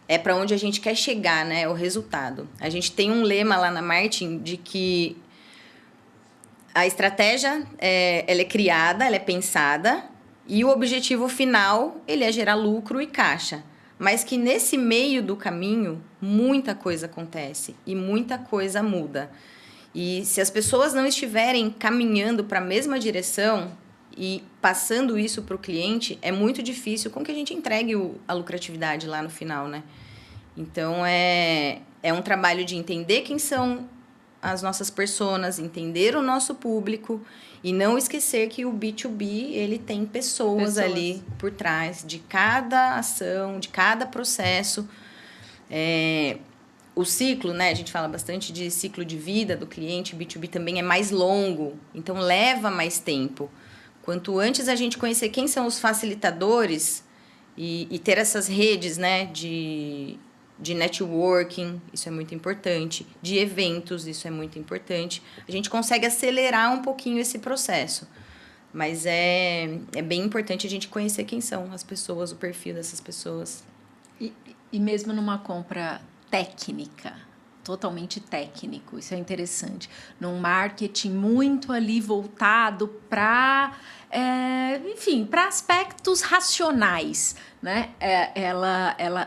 É para onde a gente quer chegar, né? O resultado. A gente tem um lema lá na marketing de que A estratégia, ela é criada, ela é pensada, e o objetivo final, ele é gerar lucro e caixa. Mas que nesse meio do caminho, muita coisa acontece e muita coisa muda. E se as pessoas não estiverem caminhando para a mesma direção e passando isso para o cliente, é muito difícil com que a gente entregue a lucratividade lá no final, né? Então, é um trabalho de entender quem são as nossas personas, entender o nosso público e não esquecer que o B2B, ele tem pessoas ali por trás de cada ação, de cada processo. O ciclo, né? A gente fala bastante de ciclo de vida do cliente, B2B também é mais longo, então leva mais tempo. Quanto antes a gente conhecer quem são os facilitadores e ter essas redes, né, de networking, isso é muito importante, de eventos, isso é muito importante, a gente consegue acelerar um pouquinho esse processo. Mas é bem importante a gente conhecer quem são as pessoas, o perfil dessas pessoas. E mesmo numa compra técnica, totalmente técnico, isso é interessante. Num marketing muito ali voltado para, enfim, para aspectos racionais, né?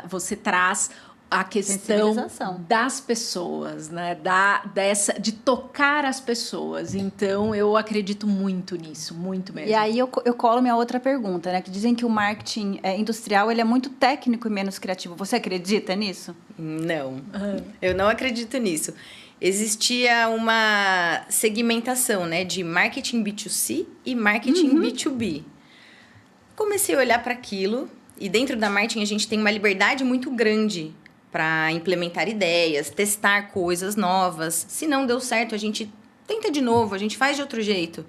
Você traz a questão das pessoas, né? De tocar as pessoas. Então, eu acredito muito nisso, muito mesmo. E aí eu colo minha outra pergunta, né? Que dizem que o marketing industrial ele é muito técnico e menos criativo. Você acredita nisso? Não, eu não acredito nisso. Existia uma segmentação, né? De marketing B2C e marketing B2B. Comecei a olhar para aquilo e dentro da marketing a gente tem uma liberdade muito grande para implementar ideias, testar coisas novas. Se não deu certo, a gente tenta de novo, a gente faz de outro jeito.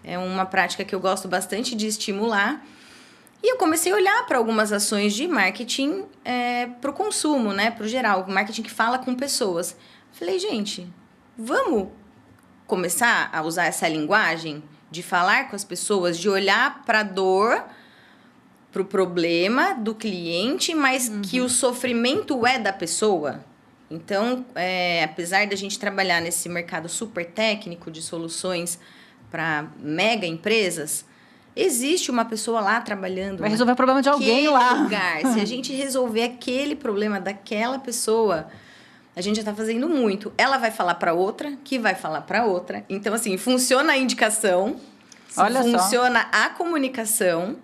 É uma prática que eu gosto bastante de estimular. E eu comecei a olhar para algumas ações de marketing para o consumo, né? Para o geral, marketing que fala com pessoas. Falei, gente, vamos começar a usar essa linguagem de falar com as pessoas, de olhar para a dor, para o problema do cliente, mas que o sofrimento é da pessoa. Então, apesar da gente trabalhar nesse mercado super técnico de soluções para mega empresas, existe uma pessoa lá trabalhando. Vai resolver o problema de alguém lá. Lugar. Se a gente resolver aquele problema daquela pessoa, a gente já está fazendo muito. Ela vai falar para outra, que vai falar para outra. Então, assim, funciona a indicação, funciona a comunicação,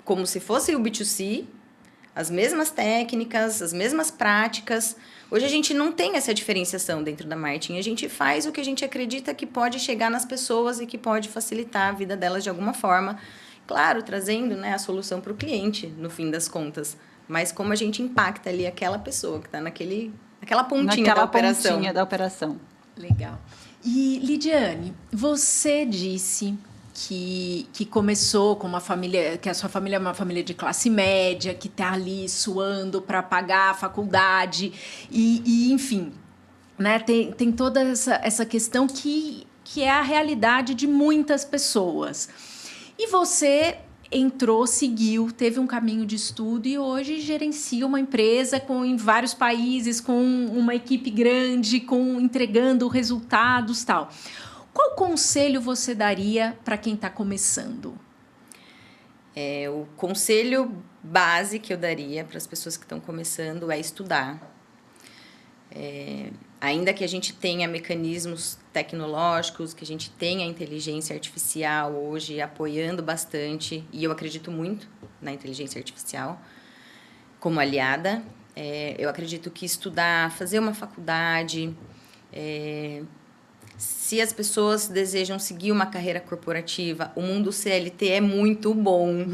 como se fosse o B2C, as mesmas técnicas, as mesmas práticas. Hoje a gente não tem essa diferenciação dentro da marketing. A gente faz o que a gente acredita que pode chegar nas pessoas e que pode facilitar a vida delas de alguma forma. Claro, trazendo, né, a solução para o cliente, no fim das contas. Mas como a gente impacta ali aquela pessoa que está naquela pontinha da operação. Legal. E, Lidiane, você disse que começou com uma família, que a sua família é uma família de classe média, que está ali suando para pagar a faculdade e enfim, né? Tem toda essa questão que é a realidade de muitas pessoas. E você entrou, seguiu, teve um caminho de estudo e hoje gerencia uma empresa em vários países, com uma equipe grande, entregando resultados e tal. Qual conselho você daria para quem está começando? O conselho base que eu daria para as pessoas que estão começando é estudar. Ainda que a gente tenha mecanismos tecnológicos, que a gente tenha inteligência artificial hoje apoiando bastante, e eu acredito muito na inteligência artificial como aliada, eu acredito que estudar, fazer uma faculdade... Se as pessoas desejam seguir uma carreira corporativa, o mundo CLT é muito bom.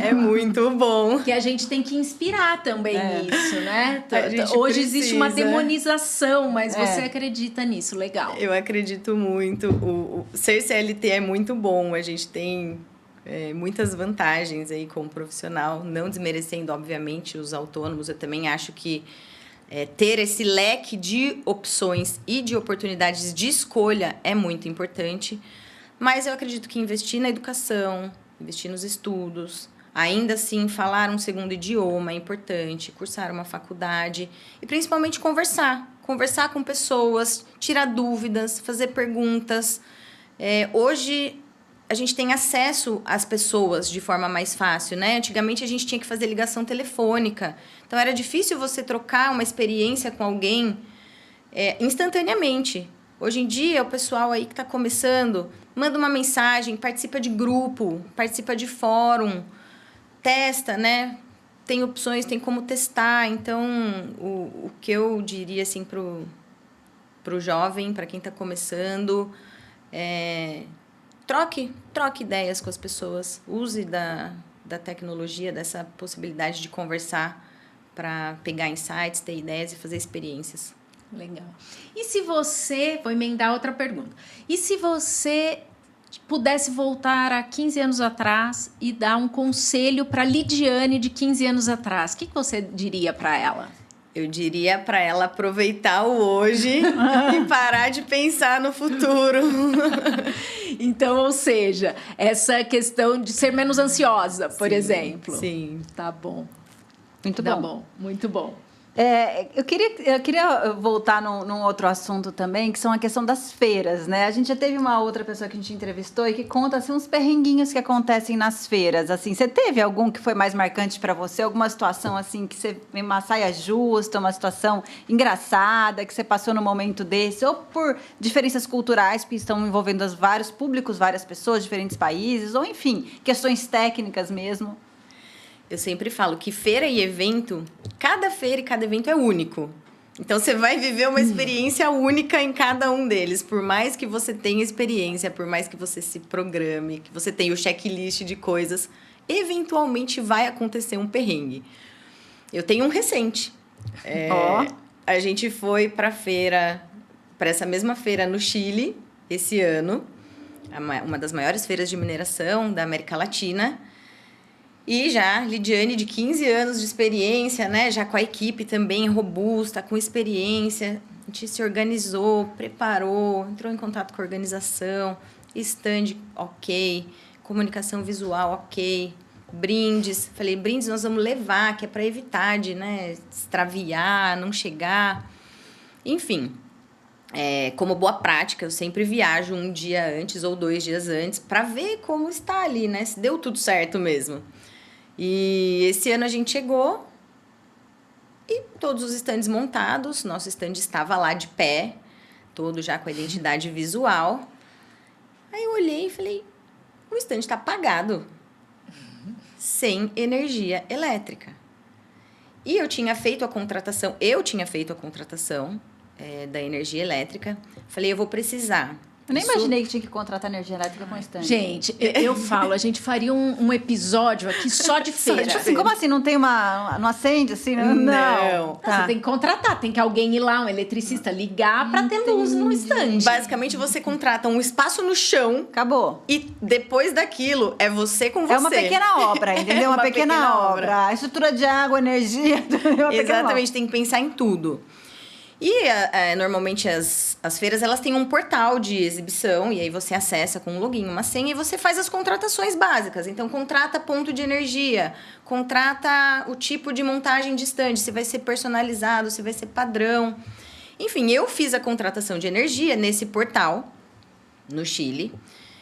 É muito bom. Que a gente tem que inspirar também nisso, né? Hoje existe uma demonização, mas você acredita nisso, legal. Eu acredito muito. O ser CLT é muito bom. A gente tem muitas vantagens aí como profissional. Não desmerecendo, obviamente, os autônomos. Eu também acho que ter esse leque de opções e de oportunidades de escolha é muito importante, mas eu acredito que investir na educação, investir nos estudos, ainda assim falar um segundo idioma é importante, cursar uma faculdade e principalmente conversar com pessoas, tirar dúvidas, fazer perguntas, Hoje, a gente tem acesso às pessoas de forma mais fácil, né? Antigamente, a gente tinha que fazer ligação telefônica. Então, era difícil você trocar uma experiência com alguém instantaneamente. Hoje em dia, o pessoal aí que está começando, manda uma mensagem, participa de grupo, participa de fórum, testa, né? Tem opções, tem como testar. Então, o que eu diria, assim, pro jovem, para quem está começando, troque ideias com as pessoas. Use da tecnologia, dessa possibilidade de conversar para pegar insights, ter ideias e fazer experiências. Legal. E se você... Vou emendar outra pergunta. E se você pudesse voltar a 15 anos atrás e dar um conselho para Lidiane de 15 anos atrás, o que você diria para ela? Eu diria para ela aproveitar o hoje e parar de pensar no futuro. Então, ou seja, essa questão de ser menos ansiosa, por exemplo. Sim. Tá bom. Muito Tá bom. bom, muito bom. Eu queria voltar num outro assunto também, que são a questão das feiras, né? A gente já teve uma outra pessoa que a gente entrevistou e que conta assim, uns perrenguinhos que acontecem nas feiras. Assim, você teve algum que foi mais marcante para você? Alguma situação assim que você vem uma saia justa, uma situação engraçada que você passou no momento desse? Ou por diferenças culturais que estão envolvendo vários públicos, várias pessoas, diferentes países, ou enfim, questões técnicas mesmo? Eu sempre falo que feira e evento, cada feira e cada evento é único. Então, você vai viver uma experiência única em cada um deles. Por mais que você tenha experiência, por mais que você se programe, que você tenha o checklist de coisas, eventualmente vai acontecer um perrengue. Eu tenho um recente. A gente foi para essa mesma feira no Chile, esse ano. Uma das maiores feiras de mineração da América Latina. E já, Lidiane, de 15 anos de experiência, né? Já com a equipe também robusta, com experiência. A gente se organizou, preparou, entrou em contato com a organização, stand ok, comunicação visual ok, brindes. Falei, brindes nós vamos levar, que é para evitar de, né, extraviar, não chegar. Enfim, como boa prática, eu sempre viajo um dia antes ou 2 dias antes para ver como está ali, né? Se deu tudo certo mesmo. E esse ano a gente chegou e todos os estandes montados, nosso stand estava lá de pé, todo já com a identidade visual. Aí eu olhei e falei, o stand está apagado, sem energia elétrica. E eu tinha feito a contratação da energia elétrica. Falei, eu vou precisar. Eu nem imaginei que tinha que contratar energia elétrica com stand. Gente, eu falo, a gente faria um episódio aqui só de feira. Tipo assim, como assim? Não tem não acende assim? Não. Tá. Você tem que contratar, tem que alguém ir lá, um eletricista, ligar para ter luz no stand. Basicamente, você contrata um espaço no chão. Acabou. E depois daquilo, é você com você. É uma pequena obra, entendeu? Uma pequena obra. A estrutura de água, energia... Exatamente, tem que pensar em tudo. E normalmente as feiras elas têm um portal de exibição e aí você acessa com um login, uma senha e você faz as contratações básicas. Então, contrata ponto de energia, contrata o tipo de montagem de stand, se vai ser personalizado, se vai ser padrão. Enfim, eu fiz a contratação de energia nesse portal, no Chile.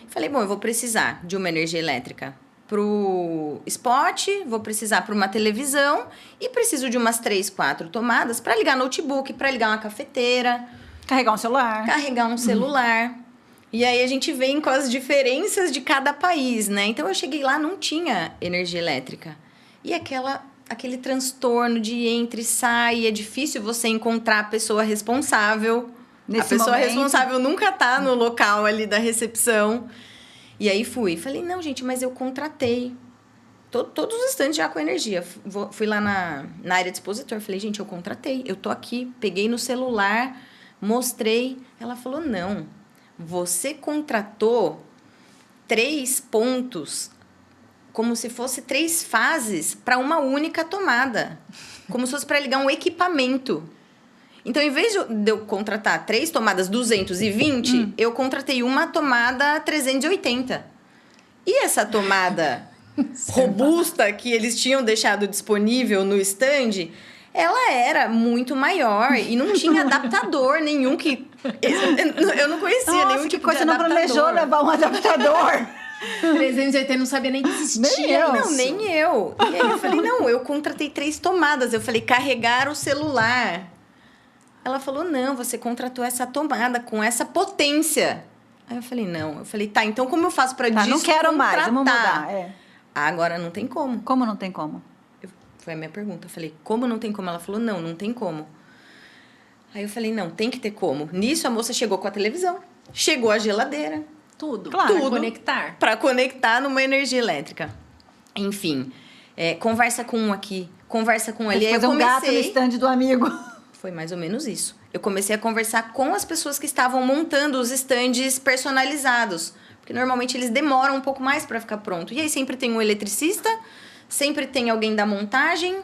Falei, bom, eu vou precisar de uma energia elétrica pro spot, vou precisar para uma televisão e preciso de umas 3, 4 tomadas para ligar notebook, para ligar uma cafeteira. Carregar um celular. E aí a gente vem com as diferenças de cada país, né? Então eu cheguei lá, não tinha energia elétrica. E aquele transtorno de entra e sai, é difícil você encontrar a pessoa responsável. A pessoa responsável nunca tá no local ali da recepção. E aí falei, não, gente, mas eu contratei todos os estandes já com energia. Fui lá na área de expositor, falei, gente, eu contratei, eu tô aqui, peguei no celular, mostrei. Ela falou, não, você contratou 3 pontos, como se fosse 3 fases para uma única tomada, como se fosse para ligar um equipamento. Então, em vez de eu contratar 3 tomadas 220, eu contratei uma tomada 380. E essa tomada robusta que eles tinham deixado disponível no stand, ela era muito maior e não tinha adaptador nenhum que... Eu não conhecia Nossa, nenhum que tipo coisa, de não adaptador. planejou levar um adaptador. 380 não sabia nem que existia. Nem eu. Não, nem eu. E aí eu falei, não, eu contratei 3 tomadas. Eu falei, carregar o celular. Ela falou, não, você contratou essa tomada com essa potência. Aí eu falei, não. Eu falei, tá, então como eu faço pra Não quero mais, vamos mudar. Agora não tem como. Como não tem como? Foi a minha pergunta. Eu falei, como não tem como? Ela falou, não tem como. Aí eu falei, não, tem que ter como. Nisso a moça chegou com a televisão, chegou a geladeira. Tudo. Claro. Pra conectar. Para conectar numa energia elétrica. Enfim, conversa com um aqui, conversa com ali. Aí eu fazer um gato no comecei... stand do amigo. Foi mais ou menos isso. Eu comecei a conversar com as pessoas que estavam montando os estandes personalizados. Porque normalmente eles demoram um pouco mais para ficar pronto. E aí sempre tem um eletricista, sempre tem alguém da montagem.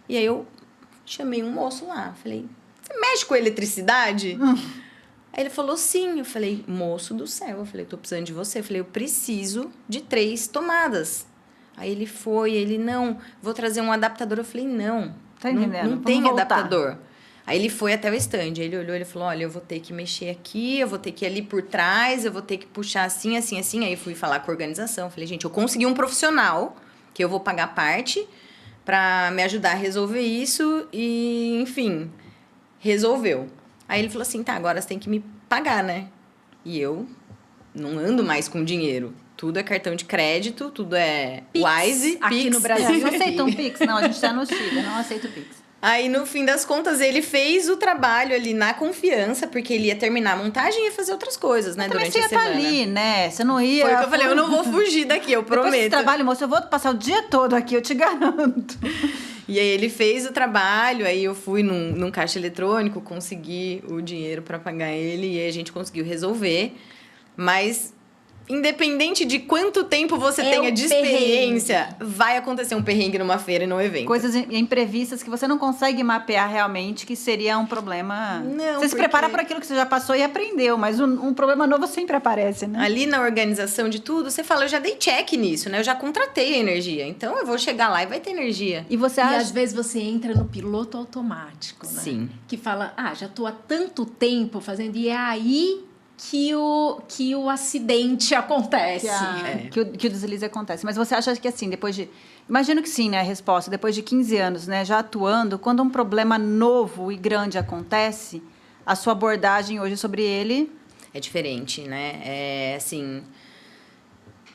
E aí eu chamei um moço lá. Falei, você mexe com eletricidade? Aí ele falou, sim. Eu falei, moço do céu. Eu falei, tô precisando de você. Eu falei, eu preciso de 3 tomadas. Aí ele, não, vou trazer um adaptador. Eu falei, não, Tá entendendo? não Vamos tem voltar. adaptador. Aí ele foi até o stand, ele olhou, ele falou, olha, eu vou ter que mexer aqui, eu vou ter que ir ali por trás, eu vou ter que puxar assim, assim, assim. Aí fui falar com a organização, falei, gente, eu consegui um profissional, que eu vou pagar parte, pra me ajudar a resolver isso e, enfim, resolveu. Aí ele falou assim, tá, agora você tem que me pagar, né? E eu não ando mais com dinheiro. Tudo é cartão de crédito, tudo é Pix, Wise, aqui Pix. no Brasil. Não aceita um Pix? Não, a gente tá no Chile, não aceita o Pix. Aí, no fim das contas, ele fez o trabalho ali na confiança, porque ele ia terminar a montagem e ia fazer outras coisas, né, Também durante você ia a semana. estar ali, né? Você não ia... Foi o que eu falei, eu não vou fugir daqui, eu Depois desse prometo. trabalho, moço, eu vou passar o dia todo aqui, eu te garanto. E aí ele fez o trabalho, aí eu fui num caixa eletrônico, consegui o dinheiro para pagar ele e aí a gente conseguiu resolver. Mas independente de quanto tempo você tenha de experiência, vai acontecer um perrengue numa feira e num evento. Coisas imprevistas que você não consegue mapear realmente, que seria um problema... Não, você se porque- prepara para aquilo que você já passou e aprendeu, mas um problema novo sempre aparece, né? Ali na organização de tudo, você fala, eu já dei check nisso, né? Eu já contratei a energia. Então, eu vou chegar lá e vai ter energia. E você E acha... às vezes você entra no piloto automático, né? Sim. Que fala, já tô há tanto tempo fazendo, e é aí que o acidente acontece. que o deslize acontece. Mas você acha que assim, depois de... Imagino que sim, né, a resposta. Depois de 15 anos, né, já atuando, quando um problema novo e grande acontece, a sua abordagem hoje sobre ele... É diferente, né? É, assim,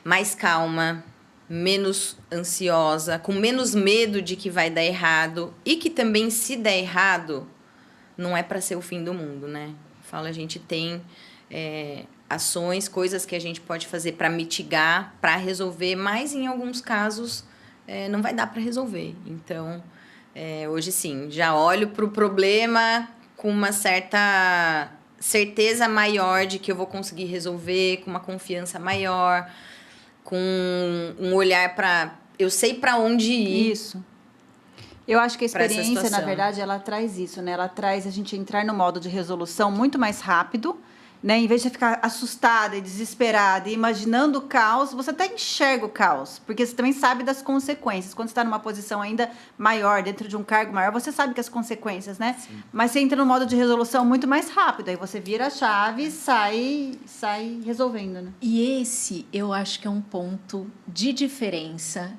mais calma, menos ansiosa, com menos medo de que vai dar errado. E que também, se der errado, não é para ser o fim do mundo, né? Fala, a gente tem... ações, coisas que a gente pode fazer para mitigar, para resolver, mas em alguns casos não vai dar para resolver. Então, hoje sim, já olho para o problema com uma certa certeza maior de que eu vou conseguir resolver, com uma confiança maior, com um olhar para... Eu sei para onde ir. Isso. Eu acho que a Pra essa experiência, na situação. verdade, ela traz isso, né? Ela traz a gente entrar no modo de resolução muito mais rápido, né? Em vez de ficar assustada e desesperada e imaginando o caos, você até enxerga o caos, porque você também sabe das consequências. Quando você está numa posição ainda maior, dentro de um cargo maior, você sabe que as consequências, né? Sim. Mas você entra no modo de resolução muito mais rápido, aí você vira a chave e sai resolvendo, né? E esse, eu acho que é um ponto de diferença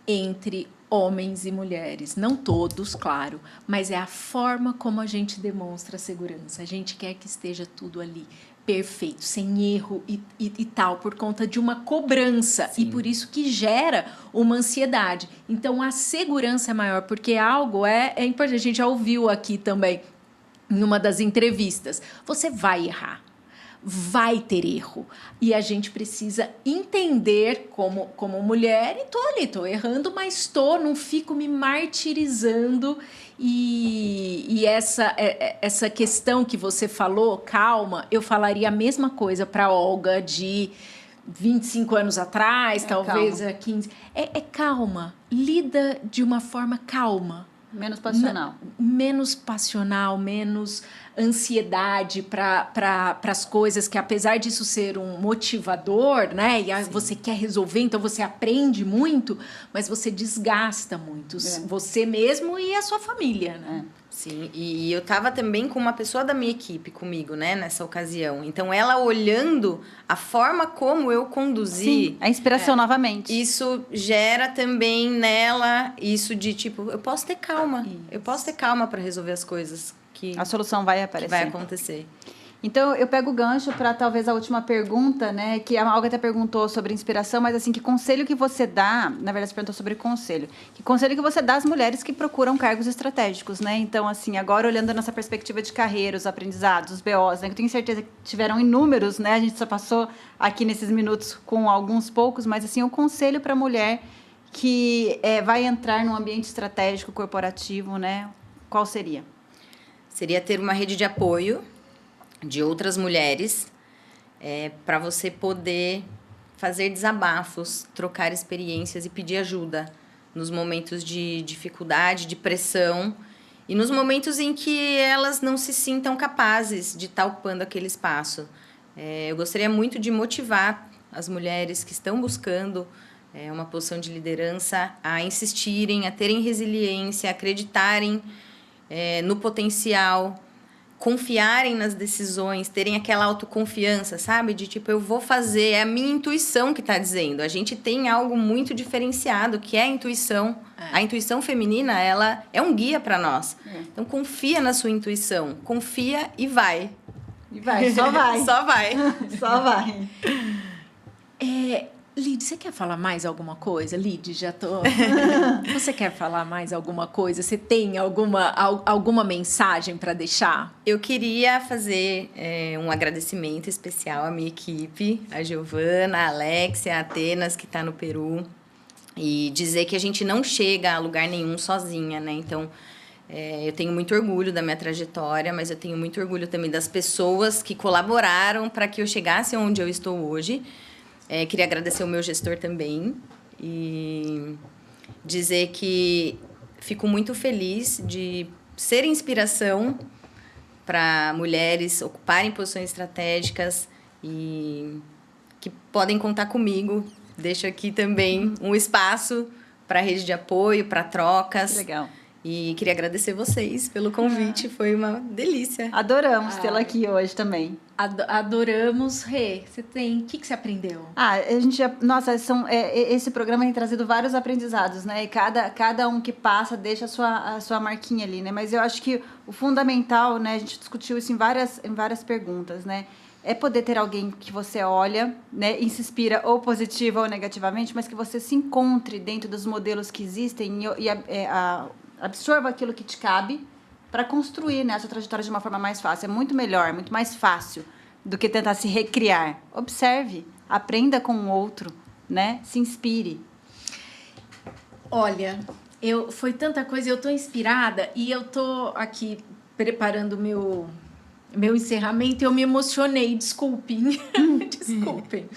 entre homens e mulheres. Não todos, claro, mas é a forma como a gente demonstra a segurança. A gente quer que esteja tudo ali perfeito, sem erro e tal, por conta de uma cobrança. Sim. E por isso que gera uma ansiedade. Então, a segurança é maior, porque algo é importante. A gente já ouviu aqui também, em uma das entrevistas. Você vai errar. Vai ter erro. E a gente precisa entender como mulher, e tô errando, mas não fico me martirizando. E essa questão que você falou, calma, eu falaria a mesma coisa para Olga de 25 anos atrás, talvez calma. 15. Calma, lida de uma forma calma. Menos passional. Menos passional, menos ansiedade para as coisas, que apesar disso ser um motivador, né? E você quer resolver, então você aprende muito, mas você desgasta muito você mesmo e a sua família, né? Sim, e eu tava também com uma pessoa da minha equipe comigo, né, nessa ocasião. Então, ela olhando a forma como eu conduzi... Sim, a inspiração novamente. Isso gera também nela isso de, tipo, eu posso ter calma. Isso. Eu posso ter calma para resolver as coisas que A solução vai aparecer. vai acontecer. Então, eu pego o gancho para talvez a última pergunta, né? Que a Olga até perguntou sobre inspiração, mas assim, que conselho que você dá... Na verdade, você perguntou sobre conselho. Que conselho que você dá às mulheres que procuram cargos estratégicos, né? Então, assim, agora olhando a nossa perspectiva de carreira, os aprendizados, os BOs, né? Que eu tenho certeza que tiveram inúmeros, né? A gente só passou aqui nesses minutos com alguns poucos, mas assim, o conselho para a mulher que vai entrar num ambiente estratégico corporativo, né? Qual seria? Seria ter uma rede de apoio de outras mulheres para você poder fazer desabafos, trocar experiências e pedir ajuda nos momentos de dificuldade, de pressão e nos momentos em que elas não se sintam capazes de estar ocupando aquele espaço. Eu gostaria muito de motivar as mulheres que estão buscando uma posição de liderança a insistirem, a terem resiliência, a acreditarem no potencial, confiarem nas decisões, terem aquela autoconfiança, sabe? De tipo, eu vou fazer, é a minha intuição que está dizendo. A gente tem algo muito diferenciado, que é a intuição. A intuição feminina, ela é um guia para nós. Então, confia na sua intuição. Confia e vai. E vai, só vai. Só vai. Só vai. Lid, você quer falar mais alguma coisa? Lid, já tô... Você quer falar mais alguma coisa? Você tem alguma mensagem para deixar? Eu queria fazer um agradecimento especial à minha equipe, a Giovana, a Alexia, a Atenas, que está no Peru, e dizer que a gente não chega a lugar nenhum sozinha, né? Então, eu tenho muito orgulho da minha trajetória, mas eu tenho muito orgulho também das pessoas que colaboraram para que eu chegasse onde eu estou hoje. Queria agradecer o meu gestor também e dizer que fico muito feliz de ser inspiração para mulheres ocuparem posições estratégicas e que podem contar comigo. Deixo aqui também um espaço para rede de apoio, para trocas. Legal. E queria agradecer vocês pelo convite, foi uma delícia. Adoramos tê-la aqui hoje também. Adoramos, Rê. Você tem... O que você aprendeu? A gente... Nossa, esse programa tem trazido vários aprendizados, né? E cada um que passa deixa a sua marquinha ali, né? Mas eu acho que o fundamental, né? A gente discutiu isso em várias perguntas, né? É poder ter alguém que você olha, né? E se inspira ou positiva ou negativamente, mas que você se encontre dentro dos modelos que existem e absorva aquilo que te cabe para construir, né, a sua trajetória de uma forma mais fácil. É muito melhor, muito mais fácil do que tentar se recriar. Observe, aprenda com o outro, né? Se inspire. Olha, foi tanta coisa, eu tô inspirada e eu tô aqui preparando meu encerramento e eu me emocionei, desculpem. Desculpem.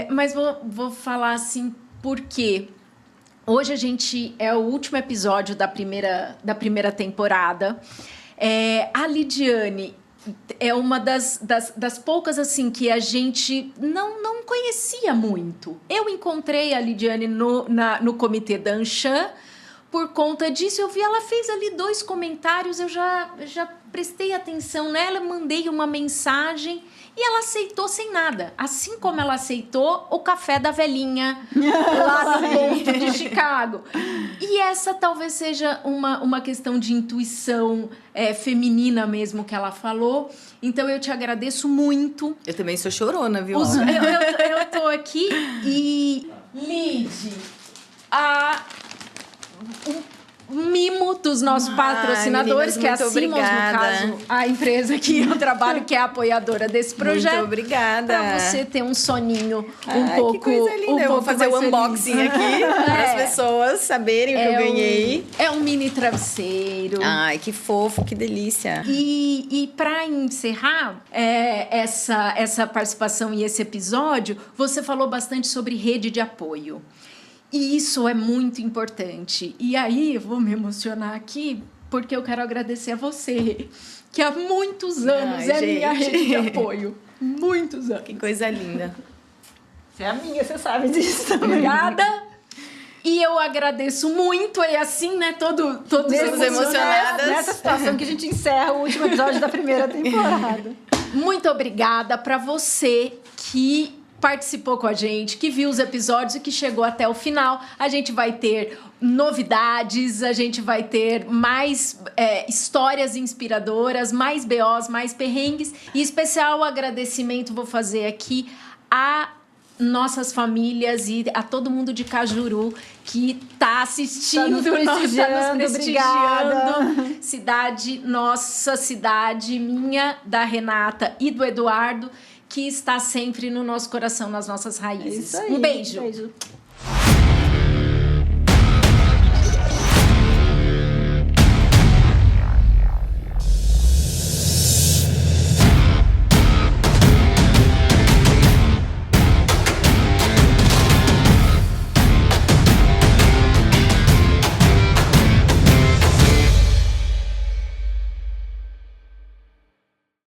Mas vou falar assim, por quê? Hoje é o último episódio da primeira temporada. A Lidiane é uma das poucas assim que a gente não conhecia muito. Eu encontrei a Lidiane no comitê da Anshan. Por conta disso, eu vi, ela fez ali 2 comentários, eu já prestei atenção nela, mandei uma mensagem e ela aceitou sem nada. Assim como ela aceitou o café da velhinha lá no ponto de Chicago. E essa talvez seja uma questão de intuição feminina mesmo que ela falou. Então, eu te agradeço muito. Eu também sou chorona, viu? Eu tô aqui e... Lid, um mimo dos nossos patrocinadores, meninas, que é a Simmons, obrigada. no caso, a empresa que eu trabalho, que é a apoiadora desse projeto. Muito obrigada. Para você ter um soninho Que coisa linda. Eu vou fazer o unboxing aqui para as pessoas saberem o que eu ganhei. É um mini travesseiro. Ai, que fofo, que delícia. E para encerrar essa participação e esse episódio, você falou bastante sobre rede de apoio. E isso é muito importante. E aí, eu vou me emocionar aqui, porque eu quero agradecer a você, que há muitos anos é minha rede de apoio. Muitos anos. Que coisa linda. Você é amiga, você sabe disso. Obrigada. E eu agradeço muito, e assim, né, todos emocionadas. Nessa situação que a gente encerra o último episódio da primeira temporada. Muito obrigada para você que participou com a gente, que viu os episódios e que chegou até o final. A gente vai ter novidades, a gente vai ter mais histórias inspiradoras, mais BOs, mais perrengues. E especial agradecimento vou fazer aqui a nossas famílias e a todo mundo de Cajuru que está assistindo, tá nos prestigiando. Obrigada. Cidade nossa, cidade minha, da Renata e do Eduardo, que está sempre no nosso coração, nas nossas raízes. É isso aí, Um beijo. Beijo.